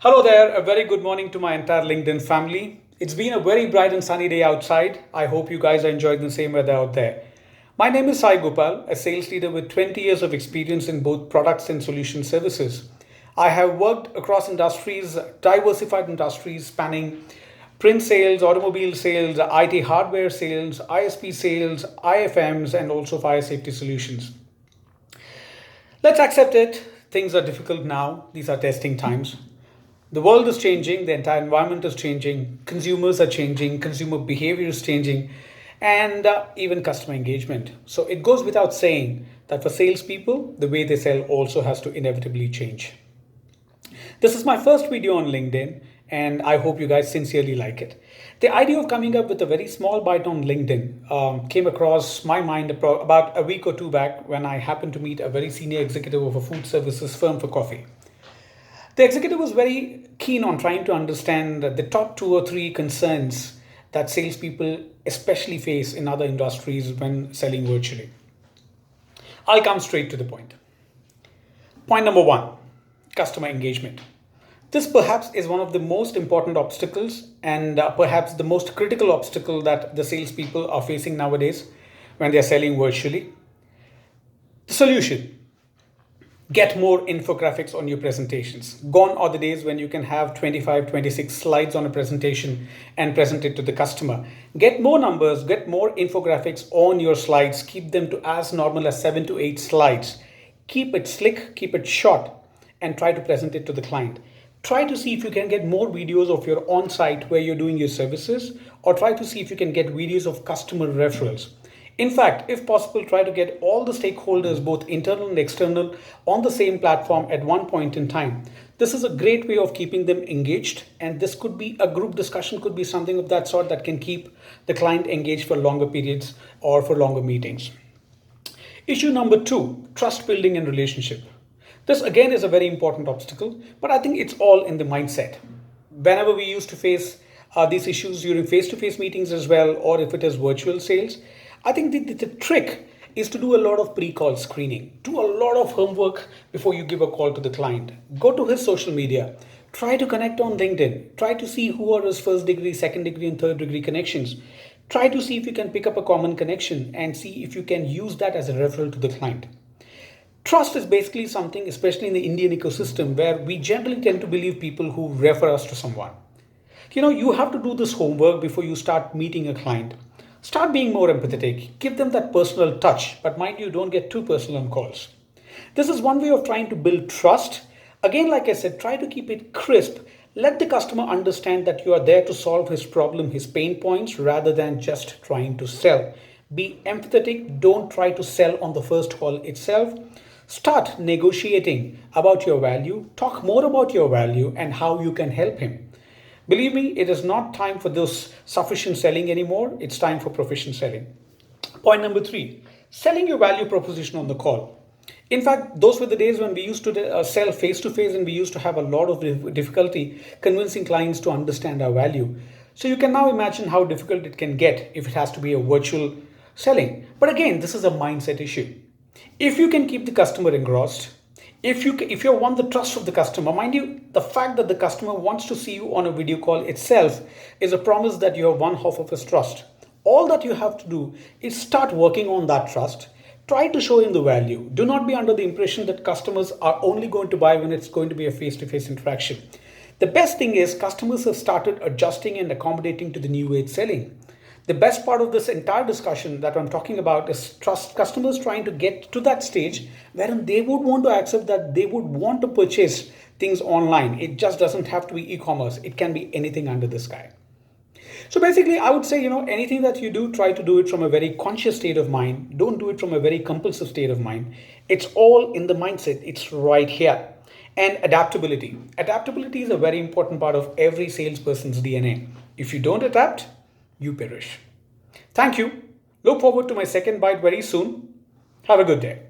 Hello there, a very good morning to my entire LinkedIn family. It's been a very bright and sunny day outside. I hope you guys are enjoying the same weather out there. My name is Sai Gopal, a sales leader with 20 years of experience in both products and solution services. I have worked across industries, diversified industries spanning print sales, automobile sales, IT hardware sales, ISP sales, IFMs, and also fire safety solutions. Let's accept it. Things are difficult now. These are testing times. The world is changing, the entire environment is changing, consumers are changing, consumer behavior is changing, and even customer engagement. So it goes without saying that for salespeople, the way they sell also has to inevitably change. This is my first video on LinkedIn, and I hope you guys sincerely like it. The idea of coming up with a very small bite on LinkedIn came across my mind about a week or two back when I happened to meet a very senior executive of a food services firm for coffee. The executive was very keen on trying to understand the top two or three concerns that salespeople especially face in other industries when selling virtually. I'll come straight to the point. Point number one, customer engagement. This perhaps is one of the most important obstacles and perhaps the most critical obstacle that the salespeople are facing nowadays when they're selling virtually. The solution: get more infographics on your presentations. Gone are the days when you can have 25, 26 slides on a presentation and present it to the customer. Get more numbers, get more infographics on your slides. Keep them to as normal as 7 to 8 slides. Keep it slick, keep it short, and try to present it to the client. Try to see if you can get more videos of your on-site where you're doing your services, or try to see if you can get videos of customer referrals. In fact, if possible, try to get all the stakeholders, both internal and external, on the same platform at one point in time. This is a great way of keeping them engaged, and this could be a group discussion, could be something of that sort that can keep the client engaged for longer periods or for longer meetings. Issue number two, trust building and relationship. This again is a very important obstacle, but I think it's all in the mindset. Whenever we used to face these issues during face-to-face meetings as well, or if it is virtual sales, I think the trick is to do a lot of pre-call screening. Do a lot of homework before you give a call to the client. Go to his social media. Try to connect on LinkedIn. Try to see who are his first degree, second degree, and third degree connections. Try to see if you can pick up a common connection and see if you can use that as a referral to the client. Trust is basically something, especially in the Indian ecosystem, where we generally tend to believe people who refer us to someone. You have to do this homework before you start meeting a client. Start being more empathetic. Give them that personal touch, but mind you, don't get too personal on calls. This is one way of trying to build trust. Again, like I said, try to keep it crisp. Let the customer understand that you are there to solve his problem, his pain points, rather than just trying to sell. Be empathetic. Don't try to sell on the first call itself. Start negotiating about your value. Talk more about your value and how you can help him. Believe me, it is not time for this sufficient selling anymore. It's time for proficient selling. Point number three, selling your value proposition on the call. In fact, those were the days when we used to sell face to face, and we used to have a lot of difficulty convincing clients to understand our value. So you can now imagine how difficult it can get if it has to be a virtual selling. But again, this is a mindset issue. If you can keep the customer engrossed, if you want the trust of the customer, mind you, the fact that the customer wants to see you on a video call itself is a promise that you have won half of his trust. All that you have to do is start working on that trust. Try to show him the value. Do not be under the impression that customers are only going to buy when it's going to be a face-to-face interaction. The best thing is customers have started adjusting and accommodating to the new age selling. The best part of this entire discussion that I'm talking about is trust. Customers trying to get to that stage wherein they would want to accept that they would want to purchase things online. It just doesn't have to be e-commerce. It can be anything under the sky. So basically, I would say, anything that you do, try to do it from a very conscious state of mind. Don't do it from a very compulsive state of mind. It's all in the mindset. It's right here. And adaptability. Adaptability is a very important part of every salesperson's DNA. If you don't adapt, you perish. Thank you. Look forward to my second bite very soon. Have a good day.